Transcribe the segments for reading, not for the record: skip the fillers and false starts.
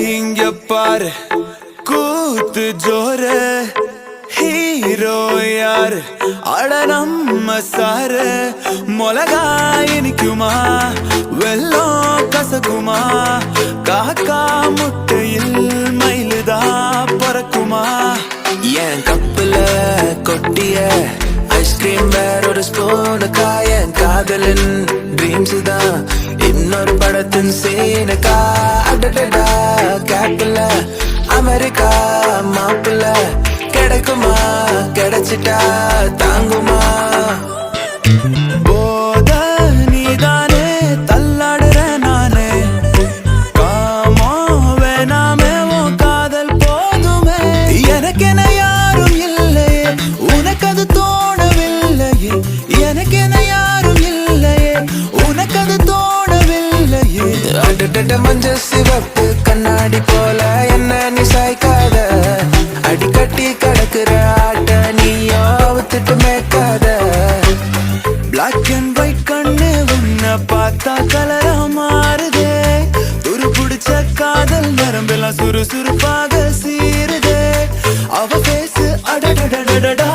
இங்க பாரு கூத்து ஜோரு ஹீரோ யாரு அட நம்ம சாரு மொளகா இனிக்குமா வெள்ளம் கசக்குமா காக்கா முட்டையில் மயிலுதா பறக்குமா என் கப்புல கொட்டிய ஐஸ்கிரீம் வேற ஒரு ஸ்பூனு காயன் காதலின் ட்ரீம்ஸ் தான் இன்னொரு படத்தின் சீனுக்கா அடடடா கேப்பில் அமெரிக்கா மாப்பிள்ள கிடைக்குமா கிடைச்சிட்டா தாங்குமா போத நீதானே தள்ளாடுற நானே காமோ வேணாமே உன் காதல் போதுமே எனக்கென யாரும் இல்லையே உனக்கு அது தோணவில்லையே எனக்கென யாரும் இல்லையே உனக்கு அது தோணவில்லையே அடடட மஞ்சள் சிவப்பு கண்ணாடி போல என்ன நீ சாய்க்காத அடிக்கட்டி கிடக்குற ஆட்ட நீயோ அவுத்துட்டு மேய்க்காத பிளாக் அண்ட் ஒயிட் கண்ணு உன்னை பார்த்தா கலரா மாறுதே துரு பிடிச்ச காதல் நரம்பெல்லாம் சுறுசுறுப்பாக சீருதே அவ பேசு அடடடடடா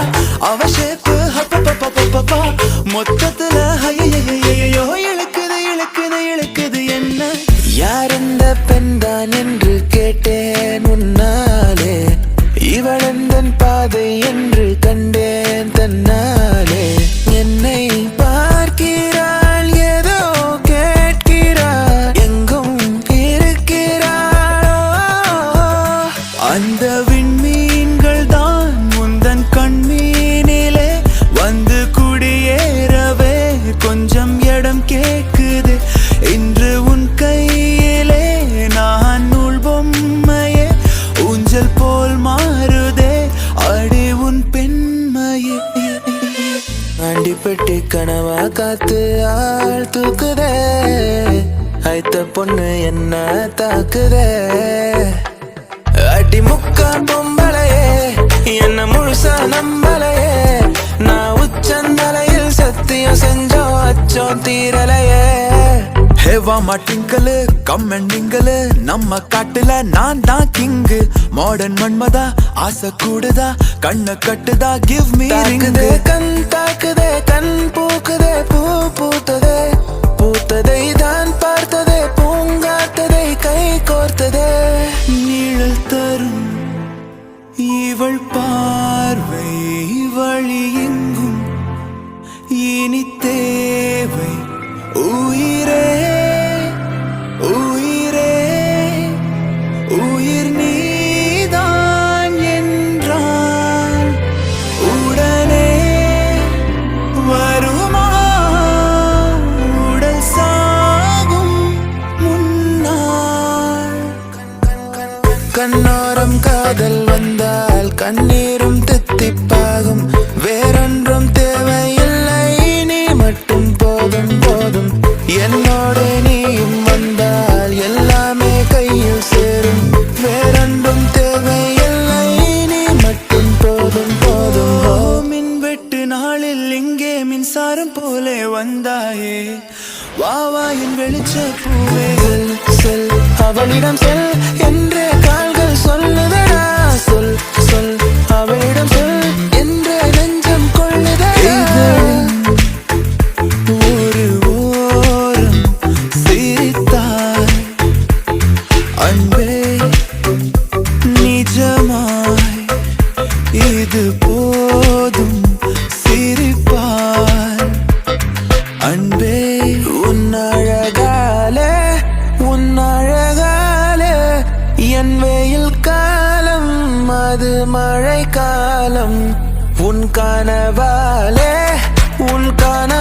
அவ ஷேப்பு ஹப்பப்பப்பப்பப்பா மொத்தத்துல ஐயையோ இழுக்குது இழுக்குது இழுக்குது என்ன யார் அந்த பெண்தான் என்று கேட்டேன் உன்னாலே இவளந்தன் பாதை என்று கண்டேன் தன்னாலே என்னை பார்க்கிறாள் ஏதோ கேட்கிறாள் எங்கும் இருக்கிறாளோ அந்த விண்மீன்கள் தான் முந்தன் கண்மீனிலே வந்து குடியேறவே கொஞ்சம் இடம் கேட்குது இன்று உன் கையிலே நான் நூல் பொம்மையே ஊஞ்சல் போல் மாறுதே அடி உன் பெண்மையே அண்டிப்பட்டி கனவா காத்து ஆள் தூக்குதே ஐத்த பொண்ணு என்ன தாக்குதே அடி முக்கா பொம்பளையே என்ன முழுசா நம்பலையே நான் உச்சந்தலையில் சத்தியம் செஞ்சோம் அச்சோம் தீரலையே ஹேவாமா டிங்கலு கம்மெண்டிங்கலு நம்ம காட்டுல நான் தான் கிங்கு மாடர்ன் மன்மதா ஆசை கூடுதா கண்ண கட்டுதா கிவ் மீ ரிங்கு கண் தாக்குதே கண் பூக்குதே பூ பூத்ததே பூத்ததை தான் பார்த்ததே பூங்காத்ததை கை கோர்த்ததே நீழல் தரும் இவள் பார்வை வழி எங்கும் இனி தேவை உயிரே உயிரே உயிர் நீதான் என்றால் உடனே வருமா உடல் சாகும் முன்னால் கண்ணோரம் காதல் வந்தால் கண்ணீரும் தித்திப்பாகும் வேறொன்றும் தேவையில்லை நீ மட்டும் போதும் போதும் என்னோடு நீயும் வந்தால் எல்லாமே கையில் சேரும் வேறொன்றும் தேவையில்லை நீ மட்டும் போதும் போதும் மின் வெட்டு நாளில் இங்கே மின்சாரம் போலே வந்தாயே வாவா என் வெளிச்ச பூவே செல் அவளிடம் செல் என்றே கால்கள் சொல்லுதடா சொல் சொல் அவளிடம் சொல் என்றே நெஞ்சம் கொள்ளுதடா ஒரு ஓரம் சிரித்தாய் அன்பே நிஜமாய் இது போதும் சிரிப்பார் அன்பே உன்னழகாலே என் வெயில் காலம் அது மழை காலம் உன் கனவாலே உன் கனவாலே